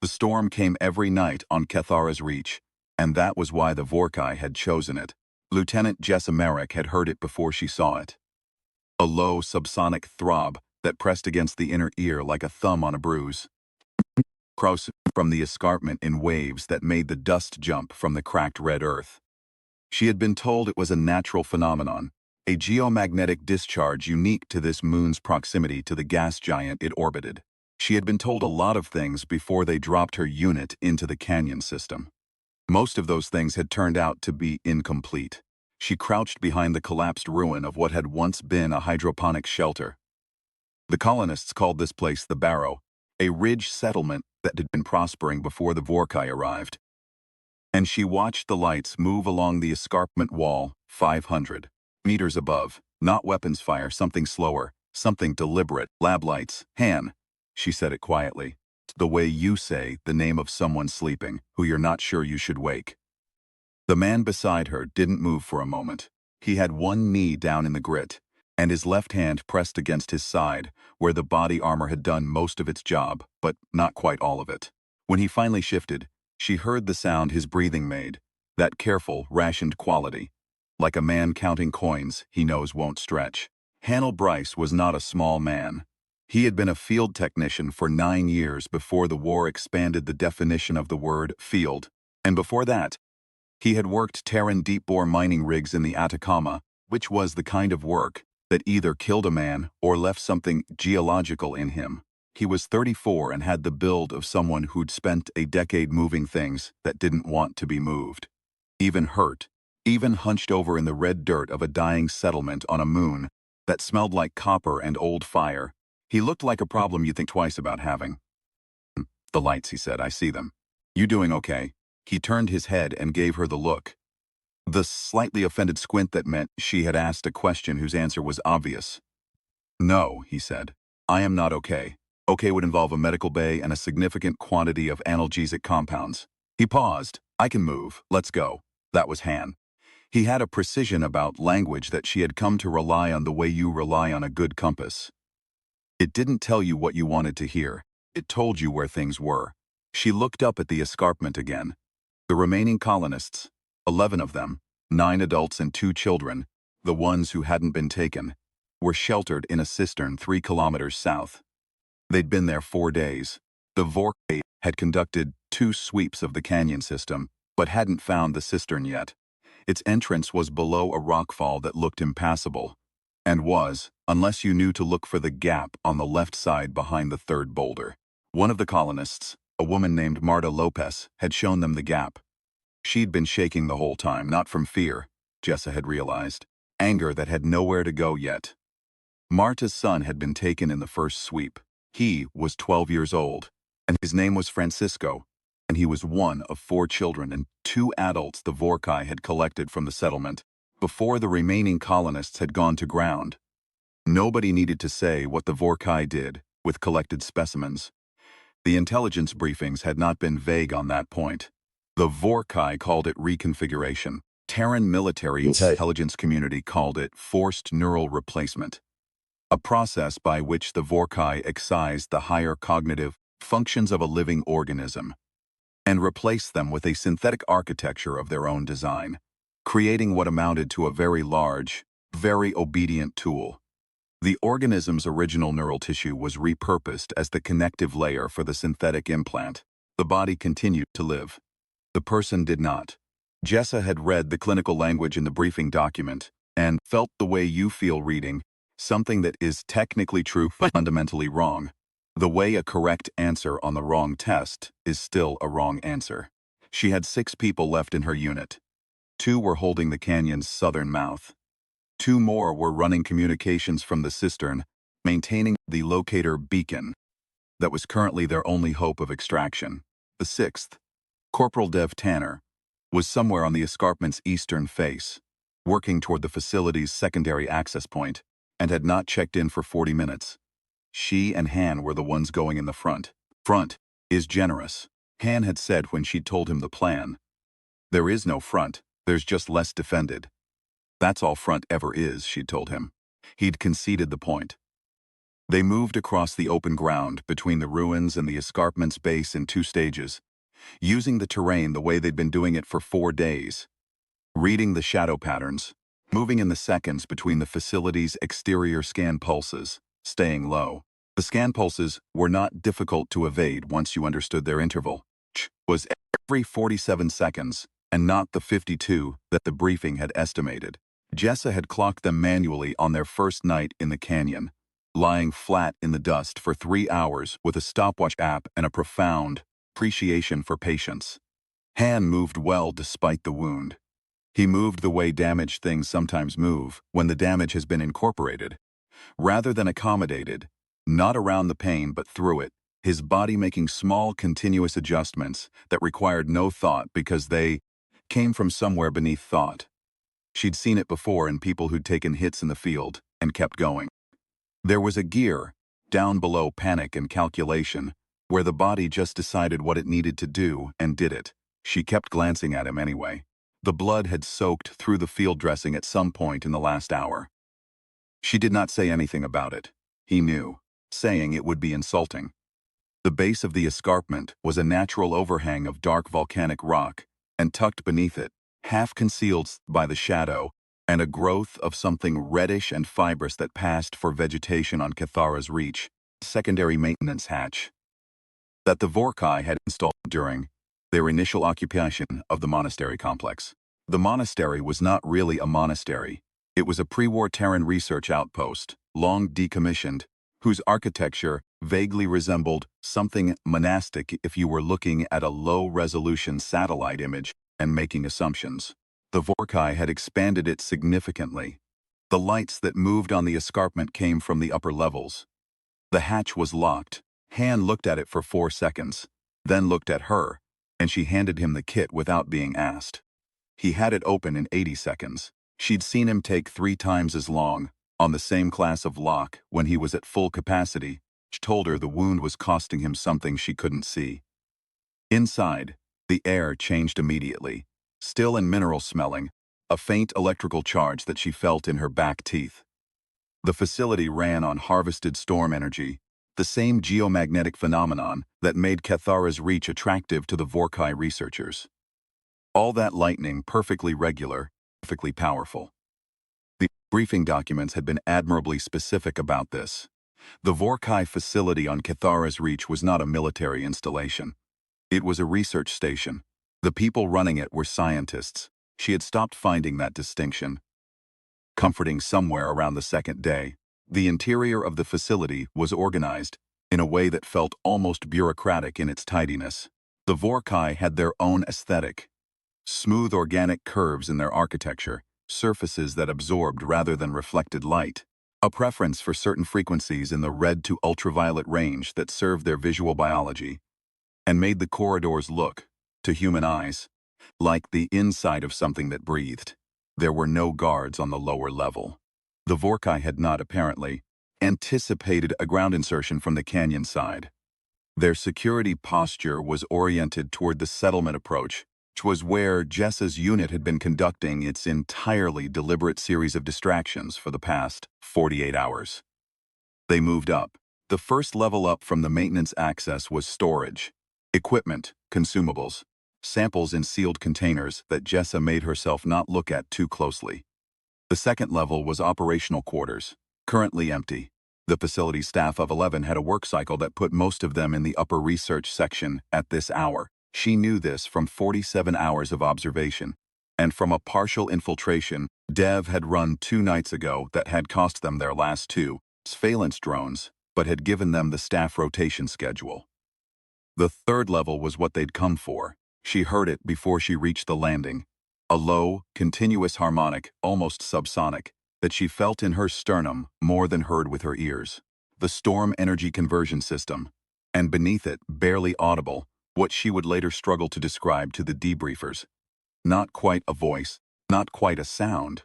storm came every night on Cathara's Reach, and that was why the Vorkai had chosen it. Lieutenant Jessa Merrick had heard it before she saw it. A low, subsonic throb that pressed against the inner ear like a thumb on a bruise. Cross from the escarpment in waves that made the dust jump from the cracked red earth. She had been told it was a natural phenomenon, a geomagnetic discharge unique to this moon's proximity to the gas giant it orbited. She had been told a lot of things before they dropped her unit into the canyon system. Most of those things had turned out to be incomplete. She crouched behind the collapsed ruin of what had once been a hydroponic shelter. The colonists called this place the Barrow, a ridge settlement that had been prospering before the Vorkai arrived. And she watched the lights move along the escarpment wall, 500 meters above. Not weapons fire, something slower, something deliberate. Lab lights. Han, she said it quietly. The way you say the name of someone sleeping, who you're not sure you should wake. The man beside her didn't move for a moment. He had one knee down in the grit, and his left hand pressed against his side, where the body armor had done most of its job, but not quite all of it. When he finally shifted, she heard the sound his breathing made, that careful, rationed quality. Like a man counting coins he knows won't stretch. Hanel Bryce was not a small man. He had been a field technician for 9 years before the war expanded the definition of the word field, and before that, he had worked Terran deep-bore mining rigs in the Atacama, which was the kind of work that either killed a man or left something geological in him. He was 34 and had the build of someone who'd spent a decade moving things that didn't want to be moved. Even hurt, even hunched over in the red dirt of a dying settlement on a moon that smelled like copper and old fire, he looked like a problem you think twice about having. The lights, he said, I see them. You doing okay? He turned his head and gave her the look. The slightly offended squint that meant she had asked a question whose answer was obvious. No, he said. I am not okay. Okay would involve a medical bay and a significant quantity of analgesic compounds. He paused. I can move. Let's go. That was Han. He had a precision about language that she had come to rely on the way you rely on a good compass. It didn't tell you what you wanted to hear. It told you where things were. She looked up at the escarpment again. The remaining colonists, 11 of them, 9 adults and 2 children, the ones who hadn't been taken, were sheltered in a cistern 3 kilometers south. They'd been there 4 days. The Vorkai had conducted 2 sweeps of the canyon system, but hadn't found the cistern yet. Its entrance was below a rockfall that looked impassable, and was, unless you knew to look for the gap on the left side behind the third boulder. One of the colonists, a woman named Marta Lopez, had shown them the gap. She'd been shaking the whole time, not from fear, Jessa had realized, anger that had nowhere to go yet. Marta's son had been taken in the first sweep. He was 12 years old, and his name was Francisco, and he was one of 4 children and 2 adults the Vorkai had collected from the settlement before the remaining colonists had gone to ground. Nobody needed to say what the Vorkai did with collected specimens. The intelligence briefings had not been vague on that point. The Vorkai called it reconfiguration. Terran military intelligence community called it forced neural replacement, a process by which the Vorkai excised the higher cognitive functions of a living organism and replaced them with a synthetic architecture of their own design, creating what amounted to a very large, very obedient tool. The organism's original neural tissue was repurposed as the connective layer for the synthetic implant. The body continued to live. The person did not. Jessa had read the clinical language in the briefing document and felt the way you feel reading something that is technically true but fundamentally wrong. The way a correct answer on the wrong test is still a wrong answer. She had 6 people left in her unit. 2 were holding the canyon's southern mouth. 2 more were running communications from the cistern, maintaining the locator beacon that was currently their only hope of extraction. The 6th, Corporal Dev Tanner, was somewhere on the escarpment's eastern face, working toward the facility's secondary access point, and had not checked in for 40 minutes. She and Han were the ones going in the front. Front is generous, Han had said when she'd told him the plan. There is no front, there's just less defended. That's all front ever is, she'd told him. He'd conceded the point. They moved across the open ground between the ruins and the escarpment's base in 2 stages, using the terrain the way they'd been doing it for 4 days. Reading the shadow patterns, moving in the seconds between the facility's exterior scan pulses, staying low. The scan pulses were not difficult to evade once you understood their interval, which was every 47 seconds, and not the 52 that the briefing had estimated. Jessa had clocked them manually on their first night in the canyon, lying flat in the dust for 3 hours with a stopwatch app and a profound appreciation for patience. Han moved well despite the wound. He moved the way damaged things sometimes move when the damage has been incorporated, rather than accommodated, not around the pain but through it, his body making small continuous adjustments that required no thought because they came from somewhere beneath thought. She'd seen it before in people who'd taken hits in the field and kept going. There was a gear, down below panic and calculation, where the body just decided what it needed to do and did it. She kept glancing at him anyway. The blood had soaked through the field dressing at some point in the last hour. She did not say anything about it. He knew. Saying it would be insulting. The base of the escarpment was a natural overhang of dark volcanic rock, and tucked beneath it, half concealed by the shadow, and a growth of something reddish and fibrous that passed for vegetation on Cathara's Reach, secondary maintenance hatch, that the Vorkai had installed during their initial occupation of the monastery complex. The monastery was not really a monastery. It was a pre-war Terran research outpost, long decommissioned, whose architecture vaguely resembled something monastic if you were looking at a low-resolution satellite image and making assumptions. The Vorkai had expanded it significantly. The lights that moved on the escarpment came from the upper levels. The hatch was locked. Han looked at it for 4 seconds, then looked at her, and she handed him the kit without being asked. He had it open in 80 seconds. She'd seen him take 3 times as long, on the same class of lock when he was at full capacity, which told her the wound was costing him something she couldn't see. Inside, the air changed immediately, still and mineral smelling, a faint electrical charge that she felt in her back teeth. The facility ran on harvested storm energy, the same geomagnetic phenomenon that made Cathara's Reach attractive to the Vorkai researchers. All that lightning perfectly regular, perfectly powerful. The briefing documents had been admirably specific about this. The Vorkai facility on Cathara's Reach was not a military installation. It was a research station. The people running it were scientists. She had stopped finding that distinction. Comforting somewhere around the 2nd day, the interior of the facility was organized in a way that felt almost bureaucratic in its tidiness. The Vorkai had their own aesthetic. Smooth organic curves in their architecture, surfaces that absorbed rather than reflected light, a preference for certain frequencies in the red to ultraviolet range that served their visual biology, and made the corridors look, to human eyes, like the inside of something that breathed. There were no guards on the lower level. The Vorkai had not, apparently, anticipated a ground insertion from the canyon side. Their security posture was oriented toward the settlement approach, which was where Jessa's unit had been conducting its entirely deliberate series of distractions for the past 48 hours. They moved up. The first level up from the maintenance access was storage, equipment, consumables, samples in sealed containers that Jessa made herself not look at too closely. The second level was operational quarters, currently empty. The facility staff of 11 had a work cycle that put most of them in the upper research section at this hour. She knew this from 47 hours of observation, and from a partial infiltration Dev had run 2 nights ago that had cost them their last 2 surveillance drones, but had given them the staff rotation schedule. The third level was what they'd come for. She heard it before she reached the landing, a low, continuous harmonic, almost subsonic, that she felt in her sternum more than heard with her ears. The storm energy conversion system, and beneath it, barely audible, what she would later struggle to describe to the debriefers. Not quite a voice, not quite a sound.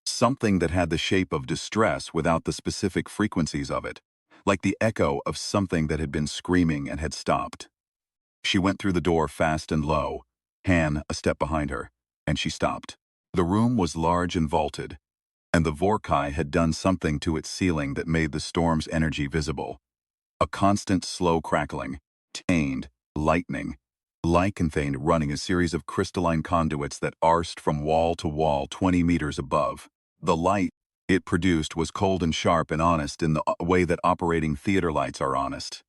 Something that had the shape of distress without the specific frequencies of it, like the echo of something that had been screaming and had stopped. She went through the door fast and low, Han a step behind her, and she stopped. The room was large and vaulted, and the Vorkai had done something to its ceiling that made the storm's energy visible. A constant slow crackling, tamed, lightning, lycanthane running a series of crystalline conduits that arsed from wall to wall 20 meters above. The light it produced was cold and sharp and honest in the way that operating theater lights are honest.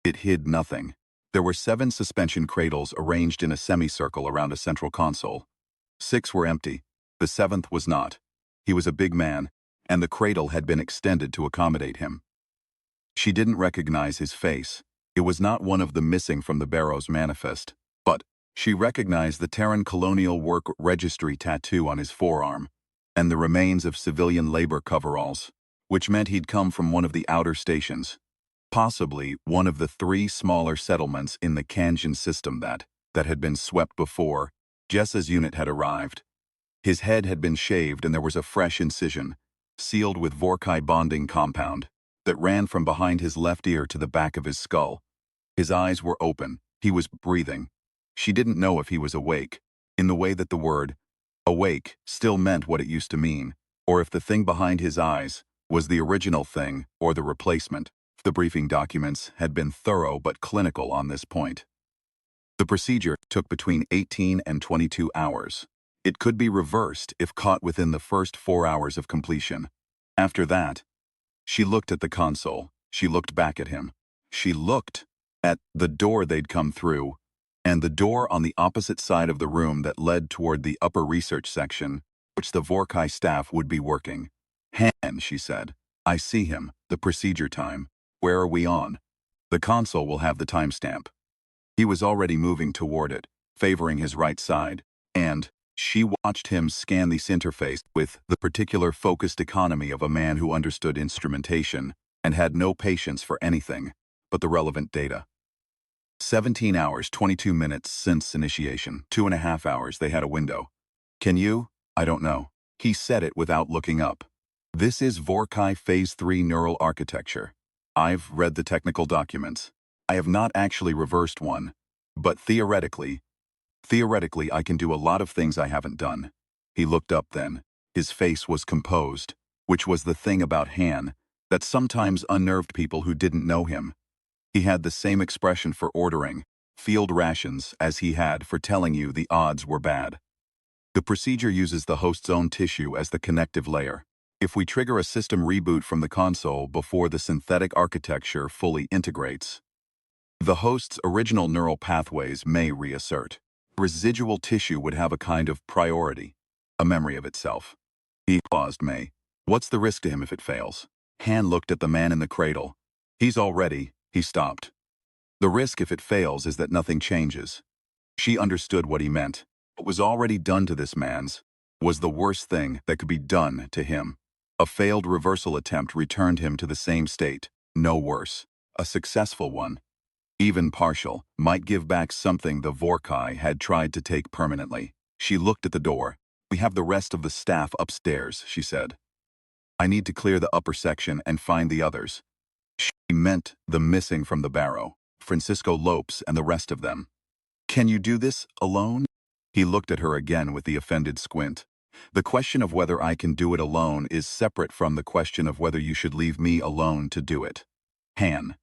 It hid nothing. There were 7 suspension cradles arranged in a semicircle around a central console. 6 were empty. The 7th was not. He was a big man, and the cradle had been extended to accommodate him. She didn't recognize his face. It was not one of the missing from the Barrow's manifest, but she recognized the Terran Colonial Work Registry tattoo on his forearm, and the remains of civilian labor coveralls, which meant he'd come from one of the outer stations, possibly one of the 3 smaller settlements in the Kanjan system that had been swept before Jessa's unit had arrived. His head had been shaved and there was a fresh incision, sealed with Vorkai bonding compound, that ran from behind his left ear to the back of his skull. His eyes were open. He was breathing. She didn't know if he was awake, in the way that the word awake still meant what it used to mean, or if the thing behind his eyes was the original thing or the replacement. The briefing documents had been thorough but clinical on this point. The procedure took between 18 and 22 hours. It could be reversed if caught within the first 4 hours of completion. After that, she looked at the console. She looked back at him. She looked at the door they'd come through, and the door on the opposite side of the room that led toward the upper research section, which the Vorkai staff would be working. Han, she said. I see him. The procedure time. Where are we on? The console will have the timestamp. He was already moving toward it, favoring his right side, and she watched him scan this interface with the particular focused economy of a man who understood instrumentation and had no patience for anything but the relevant data. 17 hours, 22 minutes since initiation. 2.5 hours they had a window. Can you? I don't know. He said it without looking up. This is Vorkai Phase 3 neural architecture. I've read the technical documents. I have not actually reversed one, but theoretically I can do a lot of things I haven't done. He looked up then. His face was composed, which was the thing about Han that sometimes unnerved people who didn't know him. He had the same expression for ordering field rations as he had for telling you the odds were bad. The procedure uses the host's own tissue as the connective layer. If we trigger a system reboot from the console before the synthetic architecture fully integrates, the host's original neural pathways may reassert. Residual tissue would have a kind of priority, a memory of itself. He paused. May. What's the risk to him if it fails? Han looked at the man in the cradle. He's already. He stopped. The risk if it fails is that nothing changes. She understood what he meant. What was already done to this man's was the worst thing that could be done to him. A failed reversal attempt returned him to the same state, no worse. A successful one, even partial, might give back something the Vorkai had tried to take permanently. She looked at the door. We have the rest of the staff upstairs, she said. I need to clear the upper section and find the others. She meant the missing from the Barrow, Francisco Lopes and the rest of them. Can you do this alone? He looked at her again with the offended squint. The question of whether I can do it alone is separate from the question of whether you should leave me alone to do it. Han.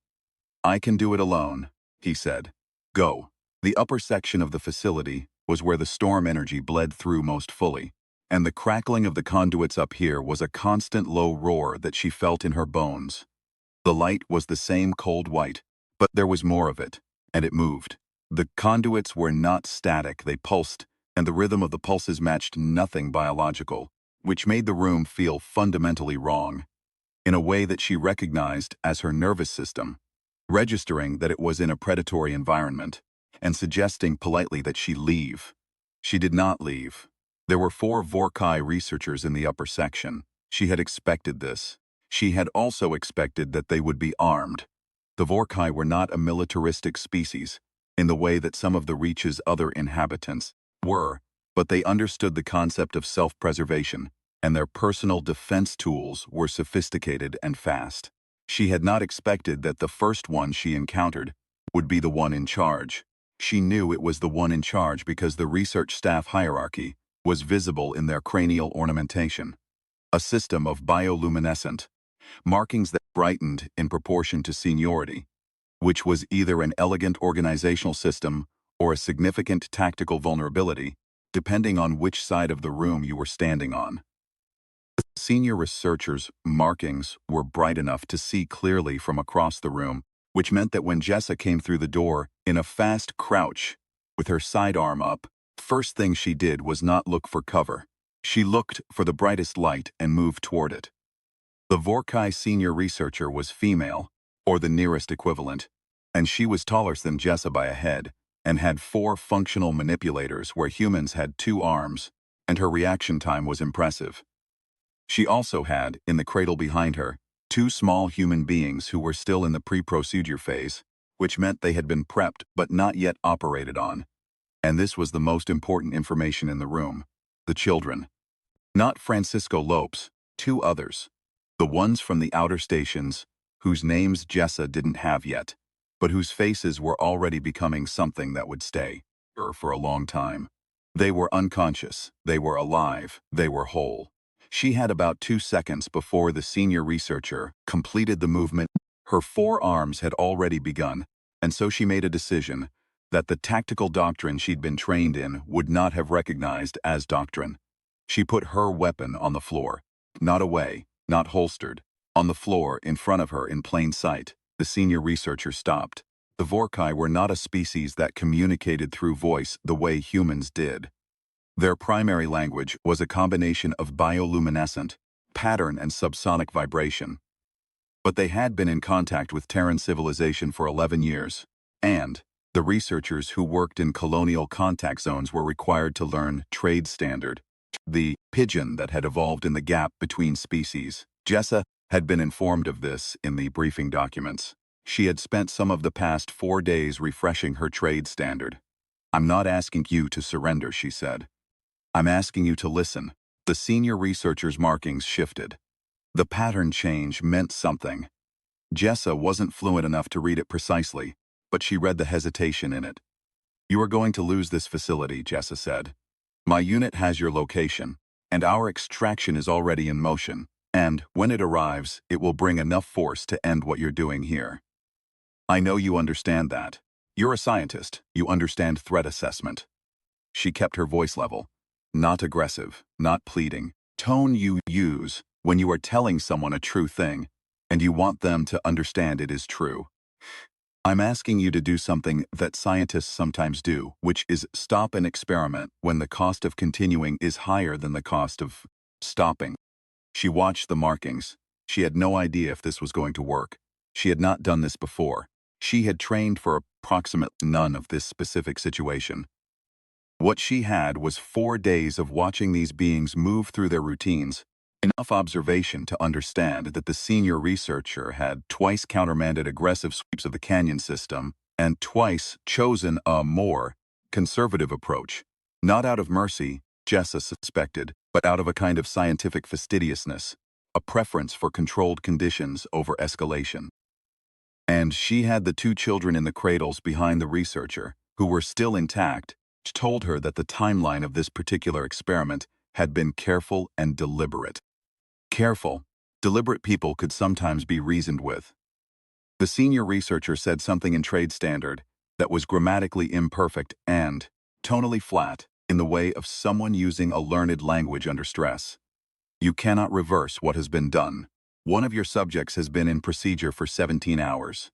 I can do it alone, he said. Go. The upper section of the facility was where the storm energy bled through most fully, and the crackling of the conduits up here was a constant low roar that she felt in her bones. The light was the same cold white, but there was more of it, and it moved. The conduits were not static, they pulsed, and the rhythm of the pulses matched nothing biological, which made the room feel fundamentally wrong, in a way that she recognized as her nervous system, registering that it was in a predatory environment, and suggesting politely that she leave. She did not leave. There were 4 Vorkai researchers in the upper section. She had expected this. She had also expected that they would be armed. The Vorkai were not a militaristic species, in the way that some of the Reach's other inhabitants were, but they understood the concept of self-preservation, and their personal defense tools were sophisticated and fast. She had not expected that the first one she encountered would be the one in charge. She knew it was the one in charge because the research staff hierarchy was visible in their cranial ornamentation. a system of bioluminescent markings that brightened in proportion to seniority, which was either an elegant organizational system or a significant tactical vulnerability, depending on which side of the room you were standing on. Senior researchers' markings were bright enough to see clearly from across the room, which meant that when Jessa came through the door in a fast crouch, with her sidearm up, first thing she did was not look for cover. She looked for the brightest light and moved toward it. The Vorkai senior researcher was female, or the nearest equivalent, and she was taller than Jessa by a head, and had 4 functional manipulators where humans had 2 arms, and her reaction time was impressive. She also had, in the cradle behind her, 2 small human beings who were still in the pre-procedure phase, which meant they had been prepped but not yet operated on. And this was the most important information in the room: the children. Not Francisco Lopes, 2 others. The ones from the outer stations, whose names Jessa didn't have yet, but whose faces were already becoming something that would stay for a long time. They were unconscious, they were alive, they were whole. She had about 2 seconds before the senior researcher completed the movement. Her 4 arms had already begun, and so she made a decision that the tactical doctrine she'd been trained in would not have recognized as doctrine. She put her weapon on the floor, not away, not holstered, on the floor in front of her in plain sight. The senior researcher stopped. The Vorkai were not a species that communicated through voice the way humans did. Their primary language was a combination of bioluminescent, pattern and subsonic vibration. But they had been in contact with Terran civilization for 11 years, and the researchers who worked in colonial contact zones were required to learn trade standard, the pigeon that had evolved in the gap between species. Jessa had been informed of this in the briefing documents. She had spent some of the past 4 days refreshing her trade standard. "I'm not asking you to surrender," she said. "I'm asking you to listen." The senior researcher's markings shifted. The pattern change meant something. Jessa wasn't fluent enough to read it precisely, but she read the hesitation in it. "You are going to lose this facility," Jessa said. "My unit has your location, and our extraction is already in motion, and when it arrives, it will bring enough force to end what you're doing here. I know you understand that. You're a scientist, you understand threat assessment." She kept her voice level. Not aggressive, not pleading. Tone you use when you are telling someone a true thing, and you want them to understand it is true. "I'm asking you to do something that scientists sometimes do, which is stop an experiment when the cost of continuing is higher than the cost of stopping." She watched the markings. She had no idea if this was going to work. She had not done this before. She had trained for approximately none of this specific situation. What she had was 4 days of watching these beings move through their routines, enough observation to understand that the senior researcher had twice countermanded aggressive sweeps of the canyon system and twice chosen a more conservative approach. Not out of mercy, Jessa suspected, but out of a kind of scientific fastidiousness, a preference for controlled conditions over escalation. And she had the 2 children in the cradles behind the researcher, who were still intact, told her that the timeline of this particular experiment had been careful and deliberate. Careful, deliberate people could sometimes be reasoned with. The senior researcher said something in trade standard that was grammatically imperfect and tonally flat in the way of someone using a learned language under stress. "You cannot reverse what has been done. One of your subjects has been in procedure for 17 hours.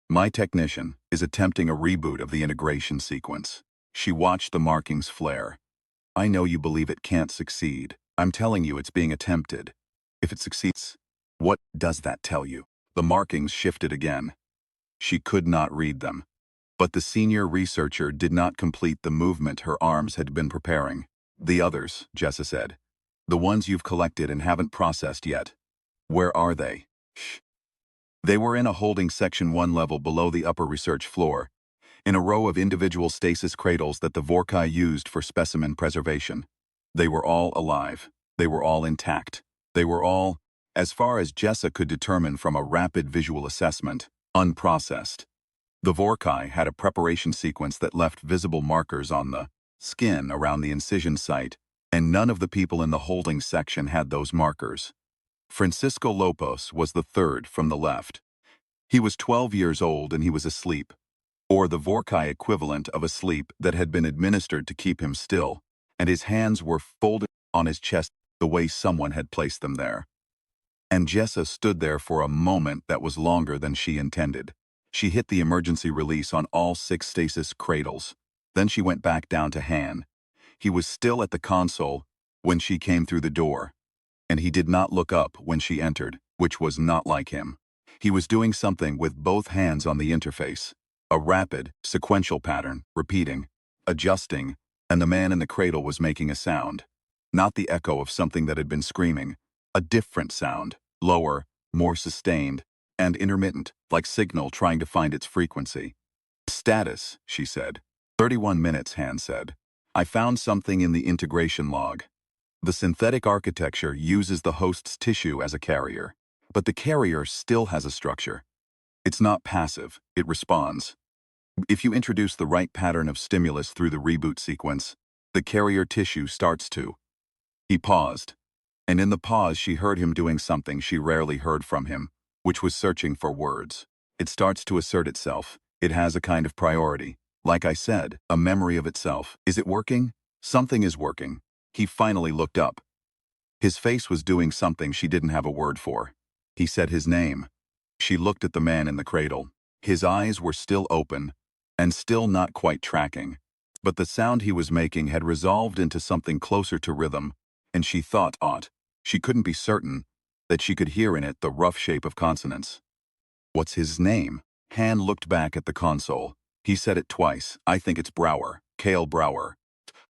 My technician is attempting a reboot of the integration sequence." She watched the markings flare. "I know you believe it can't succeed. I'm telling you it's being attempted. If it succeeds, what does that tell you?" The markings shifted again. She could not read them. But the senior researcher did not complete the movement her arms had been preparing. "The others," Jessa said. "The ones you've collected and haven't processed yet. Where are they?" Shh. They were in a holding section 1 level below the upper research floor, in a row of individual stasis cradles that the Vorkai used for specimen preservation. They were all alive. They were all intact. They were all, as far as Jessa could determine from a rapid visual assessment, unprocessed. The Vorkai had a preparation sequence that left visible markers on the skin around the incision site and none of the people in the holding section had those markers. Francisco Lopez was the third from the left. He was 12 years old and he was asleep, or the Vorkai equivalent of a sleep that had been administered to keep him still, and his hands were folded on his chest the way someone had placed them there. And Jessa stood there for a moment that was longer than she intended. She hit the emergency release on all 6 stasis cradles. Then she went back down to Han. He was still at the console when she came through the door, and he did not look up when she entered, which was not like him. He was doing something with both hands on the interface. A rapid, sequential pattern, repeating, adjusting, and the man in the cradle was making a sound. Not the echo of something that had been screaming. A different sound, lower, more sustained, and intermittent, like signal trying to find its frequency. Status, she said. 31 minutes, Han said. I found something in the integration log. The synthetic architecture uses the host's tissue as a carrier, but the carrier still has a structure. It's not passive, it responds. If you introduce the right pattern of stimulus through the reboot sequence, the carrier tissue starts to. He paused, and in the pause she heard him doing something she rarely heard from him, which was searching for words. It starts to assert itself. It has a kind of priority. Like I said, a memory of itself. Is it working? Something is working. He finally looked up. His face was doing something she didn't have a word for. He said his name. She looked at the man in the cradle. His eyes were still open, and still not quite tracking. But the sound he was making had resolved into something closer to rhythm, and she thought she couldn't be certain that she could hear in it the rough shape of consonants. What's his name? Han looked back at the console. He said it twice. I think it's Brower. Cale Brower.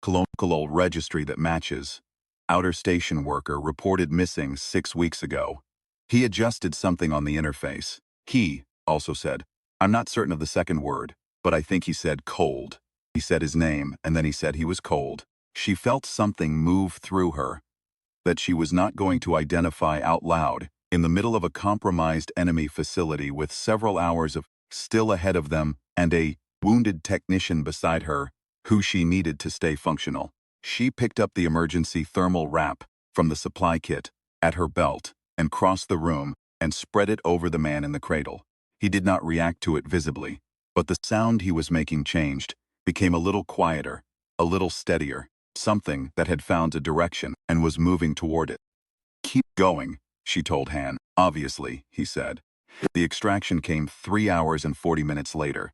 Colonial registry that matches. Outer station worker reported missing 6 weeks ago. He adjusted something on the interface. He also said, I'm not certain of the second word, but I think he said cold. He said his name, and then he said he was cold. She felt something move through her that she was not going to identify out loud in the middle of a compromised enemy facility with several hours of still ahead of them and a wounded technician beside her who she needed to stay functional. She picked up the emergency thermal wrap from the supply kit at her belt and crossed the room and spread it over the man in the cradle. He did not react to it visibly, but the sound he was making changed, became a little quieter, a little steadier, something that had found a direction and was moving toward it. Keep going, she told Han. Obviously, he said. The extraction came 3 hours and 40 minutes later.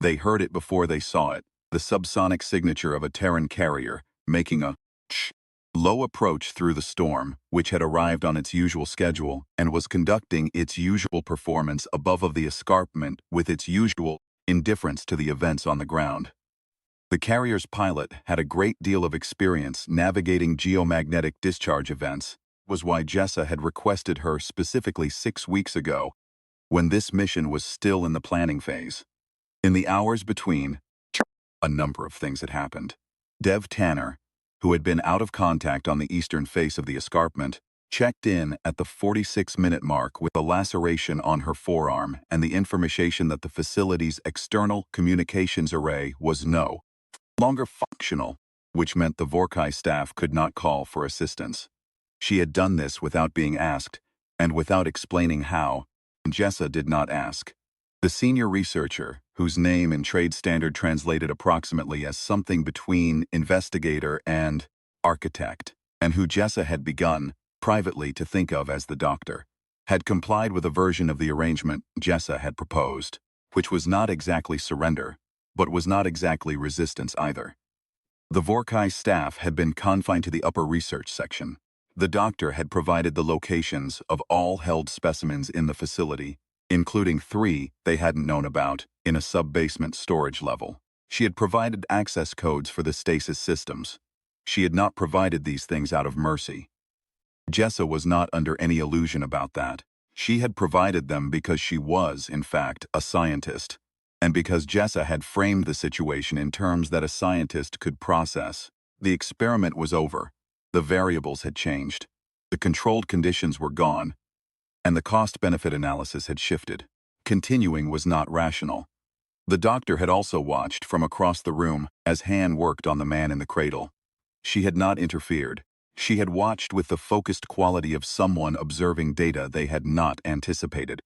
They heard it before they saw it, the subsonic signature of a Terran carrier, making a low approach through the storm, which had arrived on its usual schedule and was conducting its usual performance above of the escarpment with its usual indifference to the events on the ground. The carrier's pilot had a great deal of experience navigating geomagnetic discharge events, was why Jessa had requested her specifically 6 weeks ago, when this mission was still in the planning phase. In the hours between, a number of things had happened. Dev Tanner, who had been out of contact on the eastern face of the escarpment, checked in at the 46-minute mark with a laceration on her forearm and the information that the facility's external communications array was no longer functional, which meant the Vorkai staff could not call for assistance. She had done this without being asked, and without explaining how, and Jessa did not ask. The senior researcher, whose name in trade standard translated approximately as something between investigator and architect, and who Jessa had begun, privately, to think of as the doctor, had complied with a version of the arrangement Jessa had proposed, which was not exactly surrender, but was not exactly resistance either. The Vorkai staff had been confined to the upper research section. The doctor had provided the locations of all held specimens in the facility, including 3 they hadn't known about in a sub-basement storage level. She had provided access codes for the stasis systems. She had not provided these things out of mercy. Jessa was not under any illusion about that. She had provided them because she was, in fact, a scientist, and because Jessa had framed the situation in terms that a scientist could process. The experiment was over. The variables had changed. The controlled conditions were gone, and the cost-benefit analysis had shifted. Continuing was not rational. The doctor had also watched from across the room as Han worked on the man in the cradle. She had not interfered. She had watched with the focused quality of someone observing data they had not anticipated.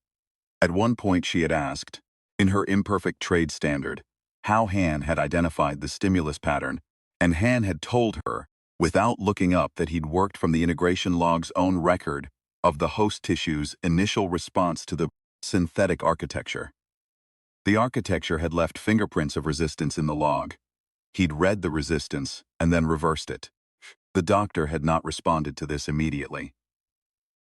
At one point she had asked, in her imperfect trade standard, how Han had identified the stimulus pattern, and Han had told her, without looking up, that he'd worked from the integration log's own record of the host tissue's initial response to the synthetic architecture. The architecture had left fingerprints of resistance in the log. He'd read the resistance and then reversed it. The doctor had not responded to this immediately.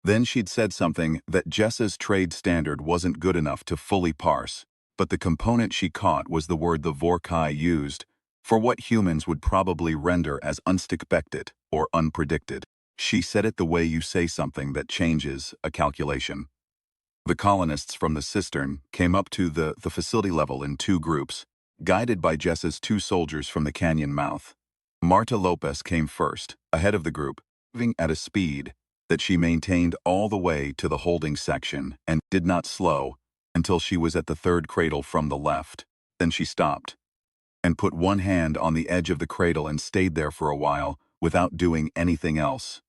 Then she'd said something that Jessa's trade standard wasn't good enough to fully parse, but the component she caught was the word the Vorkai used for what humans would probably render as unexpected or unpredicted. She said it the way you say something that changes a calculation. The colonists from the cistern came up to the facility level in two groups, guided by Jessa's two soldiers from the canyon mouth. Marta Lopez came first, ahead of the group, moving at a speed that she maintained all the way to the holding section and did not slow until she was at the third cradle from the left. Then she stopped and put one hand on the edge of the cradle and stayed there for a while without doing anything else.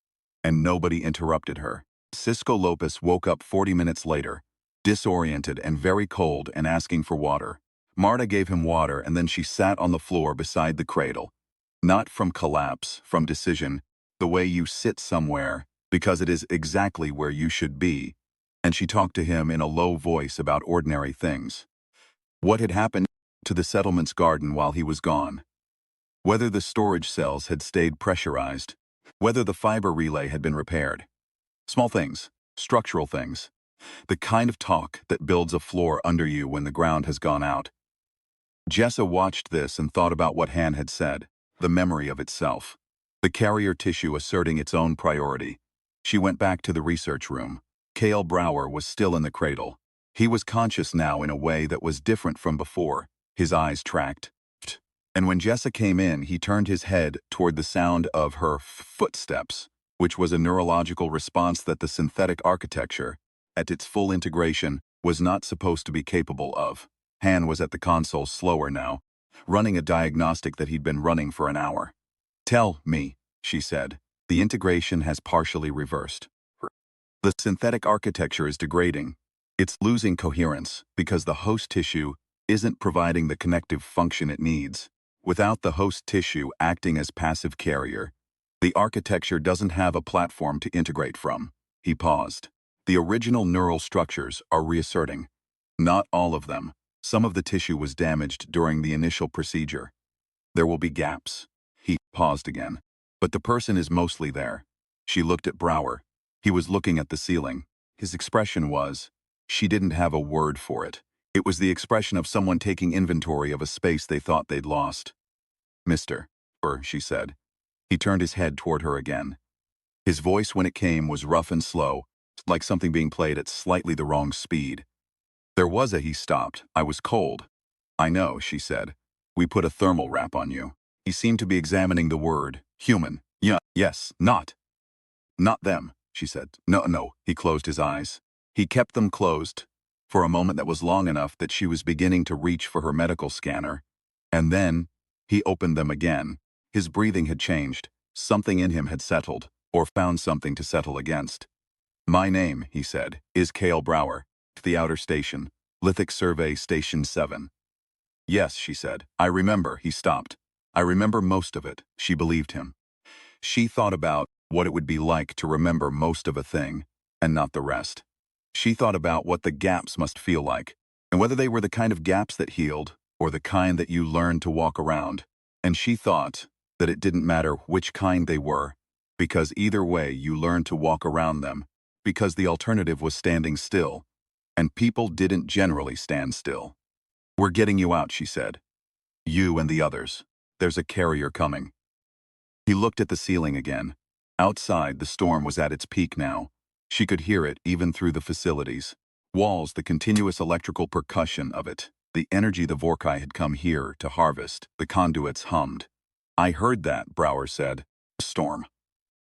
And nobody interrupted her. Cisco Lopez woke up 40 minutes later, disoriented and very cold and asking for water. Marta gave him water and then she sat on the floor beside the cradle. Not from collapse, from decision, the way you sit somewhere because it is exactly where you should be. And she talked to him in a low voice about ordinary things. What had happened to the settlement's garden while he was gone? Whether the storage cells had stayed pressurized, whether the fiber relay had been repaired. Small things, structural things, the kind of talk that builds a floor under you when the ground has gone out. Jessa watched this and thought about what Han had said, the memory of itself, the carrier tissue asserting its own priority. She went back to the research room. Cale Brower was still in the cradle. He was conscious now in a way that was different from before. His eyes tracked. And when Jessa came in, he turned his head toward the sound of her footsteps, which was a neurological response that the synthetic architecture, at its full integration, was not supposed to be capable of. Han was at the console slower now, running a diagnostic that he'd been running for an hour. "Tell me," she said. "The integration has partially reversed. The synthetic architecture is degrading. It's losing coherence because the host tissue isn't providing the connective function it needs. Without the host tissue acting as passive carrier, the architecture doesn't have a platform to integrate from." He paused. "The original neural structures are reasserting. Not all of them. Some of the tissue was damaged during the initial procedure. There will be gaps." He paused again. "But the person is mostly there." She looked at Brower. He was looking at the ceiling. His expression was, she didn't have a word for it. It was the expression of someone taking inventory of a space they thought they'd lost. "Mr. Burr," she said. He turned his head toward her again. His voice, when it came, was rough and slow, like something being played at slightly the wrong speed. He stopped. "I was cold." "I know," she said. "We put a thermal wrap on you." He seemed to be examining the word, human. Yes, not them," she said. No, he closed his eyes. He kept them closed for a moment that was long enough that she was beginning to reach for her medical scanner. And then he opened them again. His breathing had changed. Something in him had settled, or found something to settle against. "My name," he said, "is Cale Brower. The outer station, Lithic Survey Station 7. "Yes," she said. "I remember." He stopped. "I remember most of it." She believed him. She thought about what it would be like to remember most of a thing, and not the rest. She thought about what the gaps must feel like, and whether they were the kind of gaps that healed, or the kind that you learned to walk around. And she thought that it didn't matter which kind they were, because either way you learned to walk around them, because the alternative was standing still, and people didn't generally stand still. "We're getting you out," she said. "You and the others. There's a carrier coming." He looked at the ceiling again. Outside, the storm was at its peak now. She could hear it even through the facilities. Walls, the continuous electrical percussion of it, the energy the Vorkai had come here to harvest, the conduits hummed. "I heard that," Brower said. "Storm."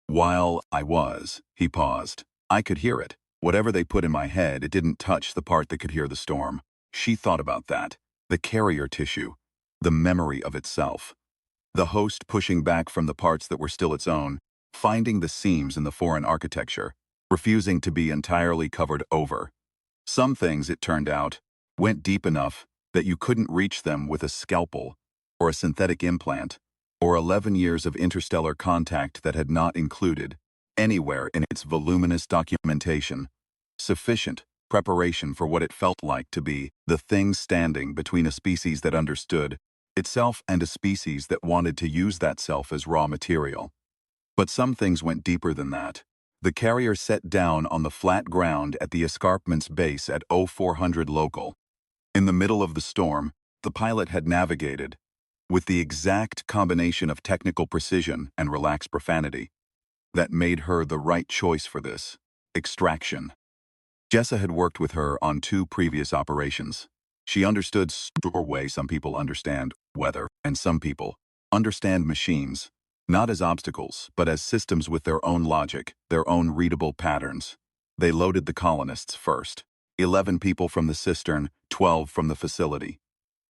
"While I was," he paused. "I could hear it. Whatever they put in my head, it didn't touch the part that could hear the storm." She thought about that. The carrier tissue. The memory of itself. the host pushing back from the parts that were still its own, finding the seams in the foreign architecture, refusing to be entirely covered over. Some things, it turned out, went deep enough that you couldn't reach them with a scalpel, or a synthetic implant, or 11 years of interstellar contact that had not included, anywhere in its voluminous documentation, sufficient preparation for what it felt like to be the thing standing between a species that understood itself and a species that wanted to use that self as raw material. But some things went deeper than that. The carrier set down on the flat ground at the escarpment's base at 0400 local. In the middle of the storm, the pilot had navigated, with the exact combination of technical precision and relaxed profanity, that made her the right choice for this extraction. Jessa had worked with her on 2 previous operations. She understood the way some people understand weather, and some people understand machines, not as obstacles, but as systems with their own logic, their own readable patterns. They loaded the colonists first. 11 people from the cistern, 12 from the facility.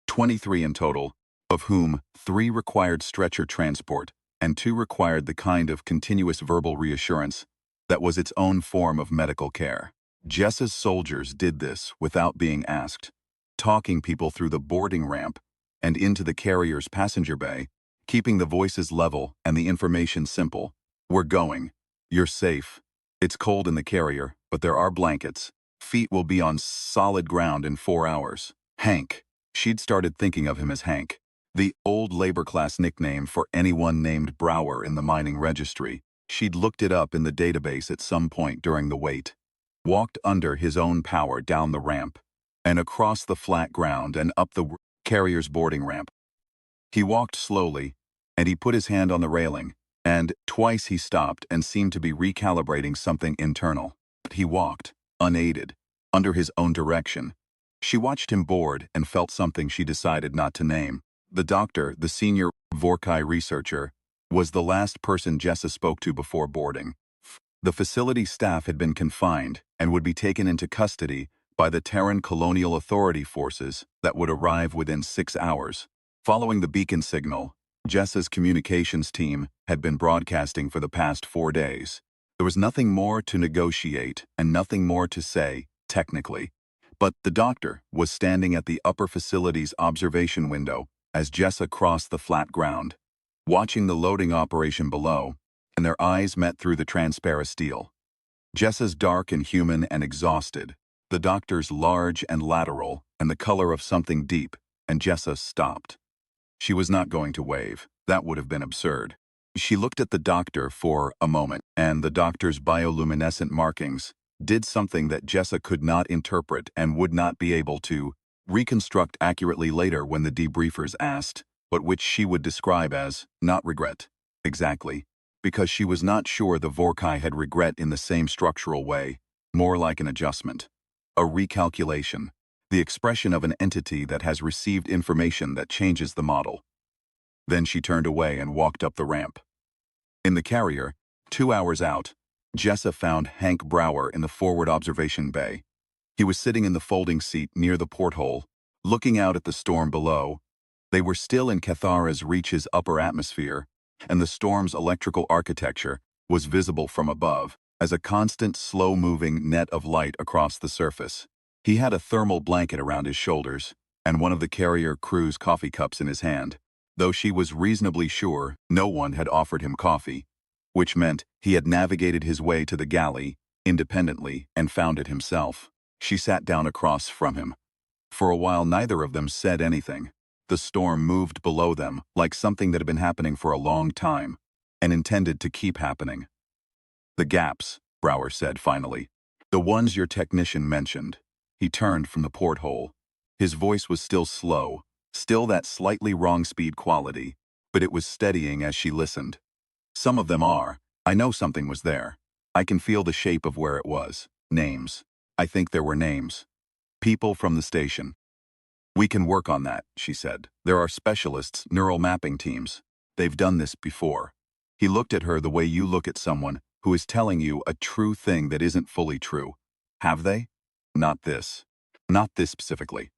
23 in total, of whom 3 required stretcher transport, and 2 required the kind of continuous verbal reassurance that was its own form of medical care. Jessa's soldiers did this without being asked, talking people through the boarding ramp and into the carrier's passenger bay, keeping the voices level and the information simple. We're going. You're safe. It's cold in the carrier, but there are blankets. Feet will be on solid ground in 4 hours. Hank. She'd started thinking of him as Hank, the old labor class nickname for anyone named Brower in the mining registry. She'd looked it up in the database at some point during the wait. Walked under his own power down the ramp, and across the flat ground and up the carrier's boarding ramp. He walked slowly, and he put his hand on the railing, and twice he stopped and seemed to be recalibrating something internal. But he walked, unaided, under his own direction. She watched him board and felt something she decided not to name. The doctor, the senior Vorkai researcher, was the last person Jessa spoke to before boarding. The facility staff had been confined and would be taken into custody by the Terran Colonial Authority forces that would arrive within 6 hours. Following the beacon signal, Jessa's communications team had been broadcasting for the past 4 days. There was nothing more to negotiate and nothing more to say, technically. But the doctor was standing at the upper facility's observation window as Jessa crossed the flat ground, watching the loading operation below, and their eyes met through the transparent steel. Jessa's dark and human and exhausted, the doctor's large and lateral and the color of something deep, and Jessa stopped. She was not going to wave. That would have been absurd. She looked at the doctor for a moment, and the doctor's bioluminescent markings did something that Jessa could not interpret and would not be able to reconstruct accurately later when the debriefers asked, but which she would describe as not regret. Exactly. Because she was not sure the Vorkai had regret in the same structural way, more like an adjustment. A recalculation. The expression of an entity that has received information that changes the model. Then she turned away and walked up the ramp. In the carrier, 2 hours out, Jessa found Hank Brower in the forward observation bay. He was sitting in the folding seat near the porthole, looking out at the storm below. They were still in Cathara's Reach's upper atmosphere, and the storm's electrical architecture was visible from above as a constant, slow-moving net of light across the surface. He had a thermal blanket around his shoulders and one of the carrier crew's coffee cups in his hand, though she was reasonably sure no one had offered him coffee, which meant he had navigated his way to the galley independently and found it himself. She sat down across from him. For a while neither of them said anything. The storm moved below them like something that had been happening for a long time and intended to keep happening. The gaps, Brower said finally. The ones your technician mentioned. He turned from the porthole. His voice was still slow, still that slightly wrong speed quality, but it was steadying as she listened. Some of them are. I know something was there. I can feel the shape of where it was. Names. I think there were names. People from the station. We can work on that, she said. There are specialists, neural mapping teams. They've done this before. He looked at her the way you look at someone who is telling you a true thing that isn't fully true. Have they? Not this. Not this specifically.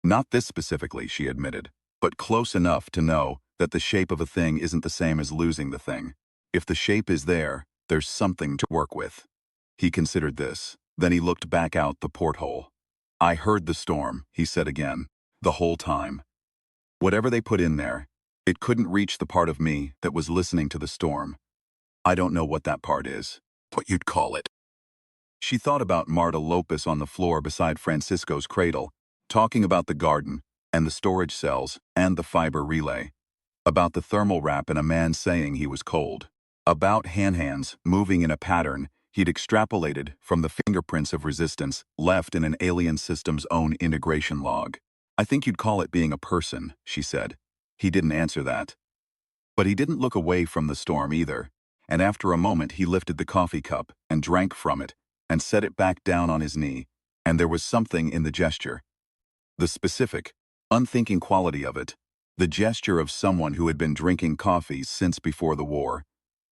Not this specifically, she admitted, but close enough to know that the shape of a thing isn't the same as losing the thing. If the shape is there, there's something to work with. He considered this. Then he looked back out the porthole. I heard the storm, he said again, the whole time. Whatever they put in there, it couldn't reach the part of me that was listening to the storm. I don't know what that part is. What you'd call it. She thought about Marta Lopez on the floor beside Francisco's cradle, talking about the garden, and the storage cells, and the fiber relay. About the thermal wrap and a man saying he was cold. About hands moving in a pattern he'd extrapolated from the fingerprints of resistance left in an alien system's own integration log. I think you'd call it being a person, she said. He didn't answer that. But he didn't look away from the storm either, and after a moment he lifted the coffee cup and drank from it and set it back down on his knee, and there was something in the gesture. The specific, unthinking quality of it, the gesture of someone who had been drinking coffee since before the war,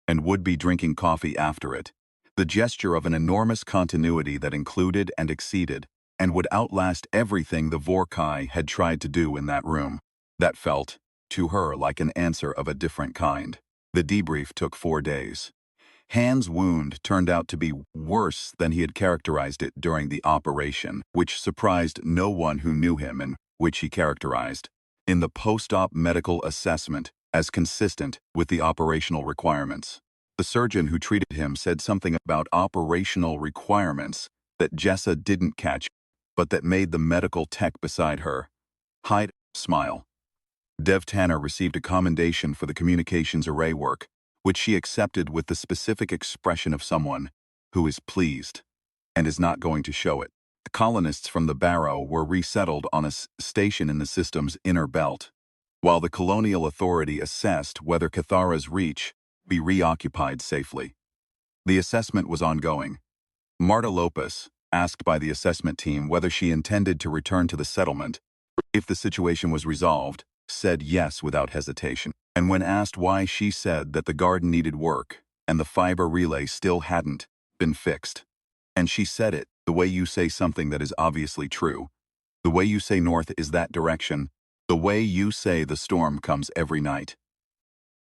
and would be drinking coffee after it. The gesture of an enormous continuity that included and exceeded, and would outlast everything the Vorkai had tried to do in that room. That felt, to her, like an answer of a different kind. The debrief took 4 days. Han's wound turned out to be worse than he had characterized it during the operation, which surprised no one who knew him and which he characterized, in the post-op medical assessment, as consistent with the operational requirements. The surgeon who treated him said something about operational requirements that Jessa didn't catch, but that made the medical tech beside her hide, smile. Dev Tanner received a commendation for the communications array work, which she accepted with the specific expression of someone who is pleased and is not going to show it. The colonists from the Barrow were resettled on a station in the system's inner belt, while the colonial authority assessed whether Cathara's Reach be reoccupied safely. The assessment was ongoing. Marta Lopez, asked by the assessment team whether she intended to return to the settlement if the situation was resolved, said yes without hesitation. And when asked why, she said that the garden needed work and the fiber relay still hadn't been fixed. And she said it the way you say something that is obviously true. The way you say north is that direction. The way you say the storm comes every night.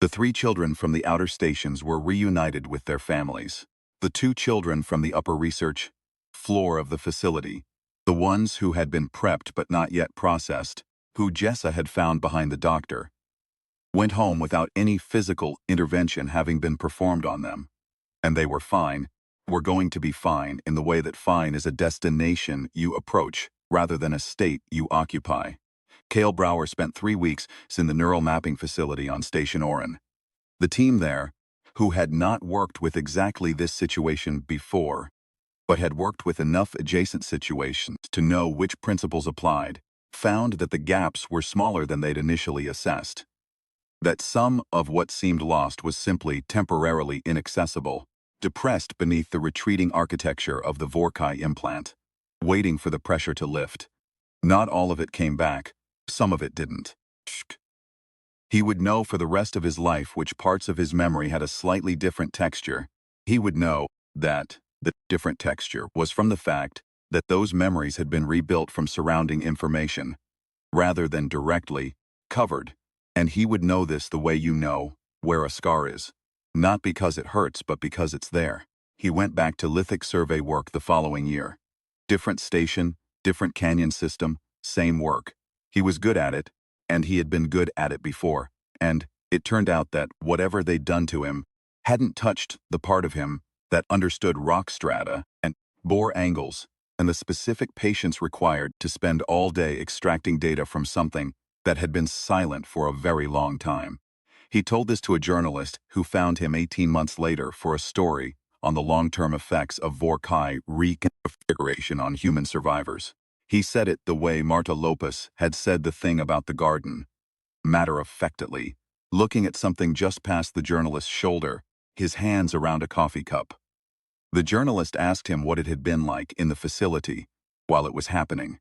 The 3 children from the outer stations were reunited with their families. The 2 children from the upper research floor of the facility, the ones who had been prepped but not yet processed, who Jessa had found behind the doctor, went home without any physical intervention having been performed on them. And they were fine, were going to be fine in the way that fine is a destination you approach rather than a state you occupy. Cale Brower spent 3 weeks in the neural mapping facility on Station Orin. The team there, who had not worked with exactly this situation before, but had worked with enough adjacent situations to know which principles applied, found that the gaps were smaller than they'd initially assessed. That some of what seemed lost was simply temporarily inaccessible, depressed beneath the retreating architecture of the Vorkai implant, waiting for the pressure to lift. Not all of it came back, some of it didn't. He would know for the rest of his life which parts of his memory had a slightly different texture. He would know that the different texture was from the fact that those memories had been rebuilt from surrounding information, rather than directly covered, and he would know this the way you know where a scar is, not because it hurts but because it's there. He went back to lithic survey work the following year. Different station, different canyon system, same work. He was good at it, and he had been good at it before, and it turned out that whatever they'd done to him hadn't touched the part of him that understood rock strata and bore angles and the specific patience required to spend all day extracting data from something that had been silent for a very long time. He told this to a journalist who found him 18 months later for a story on the long-term effects of Vorkai reconfiguration on human survivors. He said it the way Marta Lopez had said the thing about the garden, matter-of-factly, looking at something just past the journalist's shoulder, his hands around a coffee cup. The journalist asked him what it had been like in the facility while it was happening.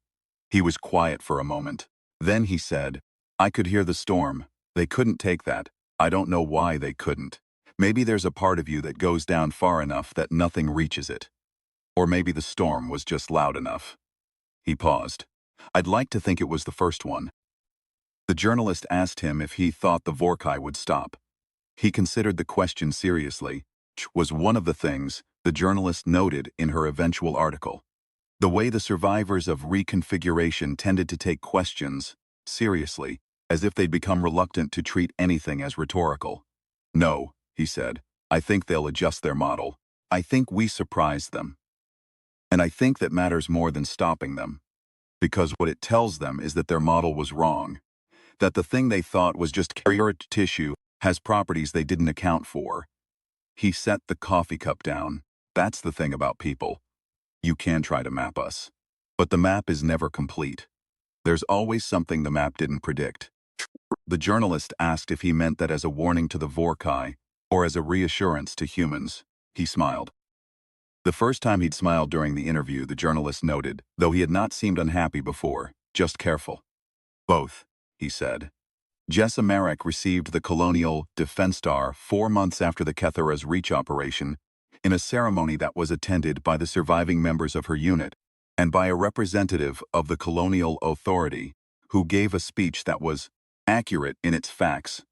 He was quiet for a moment. Then he said, "I could hear the storm. They couldn't take that. I don't know why they couldn't. Maybe there's a part of you that goes down far enough that nothing reaches it. Or maybe the storm was just loud enough." He paused. "I'd like to think it was the first one." The journalist asked him if he thought the Vorkai would stop. He considered the question seriously, which was one of the things the journalist noted in her eventual article. The way the survivors of reconfiguration tended to take questions seriously, as if they'd become reluctant to treat anything as rhetorical. "No," he said, "I think they'll adjust their model. I think we surprised them. And I think that matters more than stopping them. Because what it tells them is that their model was wrong. That the thing they thought was just carrier tissue has properties they didn't account for." He set the coffee cup down. "That's the thing about people. You can try to map us. But the map is never complete. There's always something the map didn't predict." The journalist asked if he meant that as a warning to the Vorkai, or as a reassurance to humans. He smiled. The first time he'd smiled during the interview, the journalist noted, though he had not seemed unhappy before. "Just careful." "Both," he said. Jessa Marek received the Colonial Defense Star 4 months after the Kethara's Reach operation, in a ceremony that was attended by the surviving members of her unit, and by a representative of the Colonial Authority, who gave a speech that was accurate in its facts,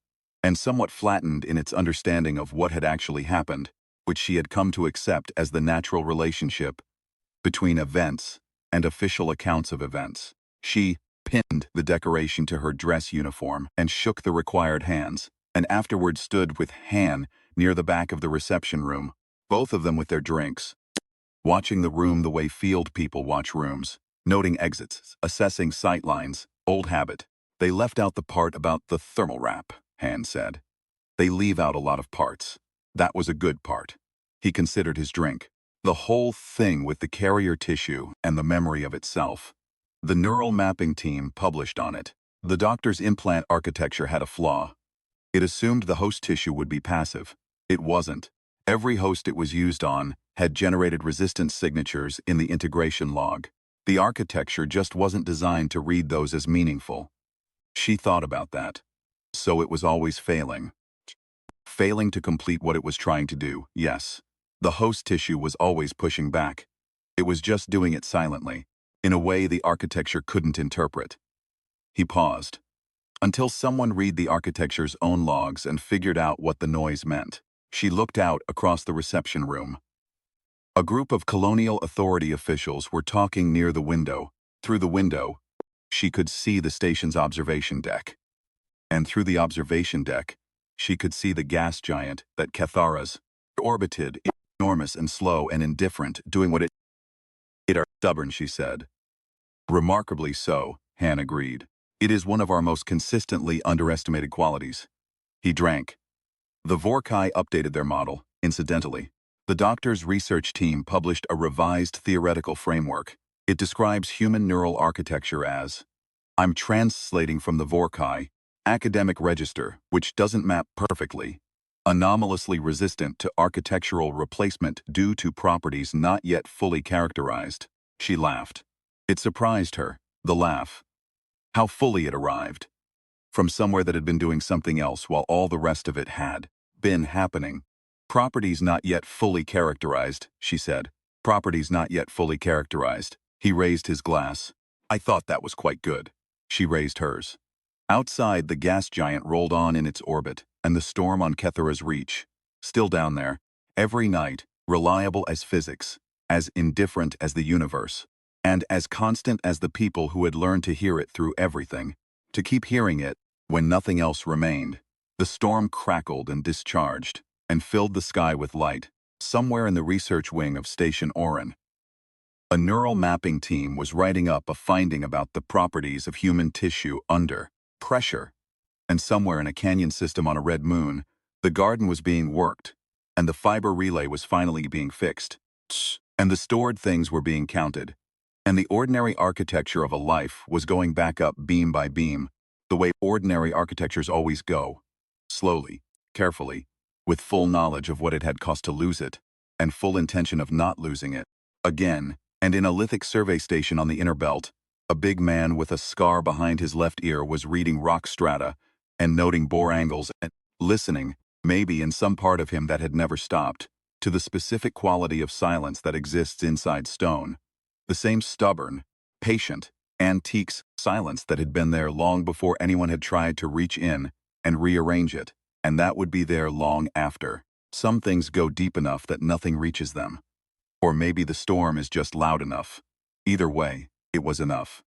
and somewhat flattened in its understanding of what had actually happened, which she had come to accept as the natural relationship between events and official accounts of events. She pinned the decoration to her dress uniform and shook the required hands, and afterward stood with Han near the back of the reception room, both of them with their drinks, watching the room the way field people watch rooms, noting exits, assessing sight lines, old habit. "They left out the part about the thermal wrap," Han said. "They leave out a lot of parts. That was a good part." He considered his drink. "The whole thing with the carrier tissue and the memory of itself. The neural mapping team published on it. The doctor's implant architecture had a flaw. It assumed the host tissue would be passive. It wasn't. Every host it was used on had generated resistance signatures in the integration log. The architecture just wasn't designed to read those as meaningful." She thought about that. So it was always failing. Failing to complete what it was trying to do, yes. The host tissue was always pushing back. It was just doing it silently, in a way the architecture couldn't interpret. He paused. Until someone read the architecture's own logs and figured out what the noise meant. She looked out across the reception room. A group of Colonial Authority officials were talking near the window. Through the window, she could see the station's observation deck. And through the observation deck, she could see the gas giant that Kethara's orbited, enormous and slow and indifferent, doing what it are stubborn, she said. "Remarkably so," Han agreed. "It is one of our most consistently underestimated qualities." He drank. The Vorkai updated their model, incidentally. The doctor's research team published a revised theoretical framework. It describes human neural architecture as, I'm translating from the Vorkai, academic register, which doesn't map perfectly, anomalously resistant to architectural replacement due to properties not yet fully characterized. She laughed. It surprised her, the laugh. How fully it arrived. From somewhere that had been doing something else while all the rest of it had been happening. "Properties not yet fully characterized," she said. "Properties not yet fully characterized." He raised his glass. "I thought that was quite good." She raised hers. Outside, the gas giant rolled on in its orbit, and the storm on Kethara's Reach. Still down there, every night, reliable as physics, as indifferent as the universe, and as constant as the people who had learned to hear it through everything, to keep hearing it when nothing else remained. The storm crackled and discharged, and filled the sky with light, somewhere in the research wing of Station Orin. A neural mapping team was writing up a finding about the properties of human tissue under pressure, and somewhere in a canyon system on a red moon, the garden was being worked, and the fiber relay was finally being fixed, and the stored things were being counted, and the ordinary architecture of a life was going back up beam by beam, the way ordinary architectures always go, slowly, carefully, with full knowledge of what it had cost to lose it, and full intention of not losing it. Again, and in a lithic survey station on the inner belt, a big man with a scar behind his left ear was reading rock strata and noting bore angles and listening, maybe in some part of him that had never stopped, to the specific quality of silence that exists inside stone. The same stubborn, patient, Antiques, silence that had been there long before anyone had tried to reach in and rearrange it, and that would be there long after. Some things go deep enough that nothing reaches them. Or maybe the storm is just loud enough. Either way, it was enough.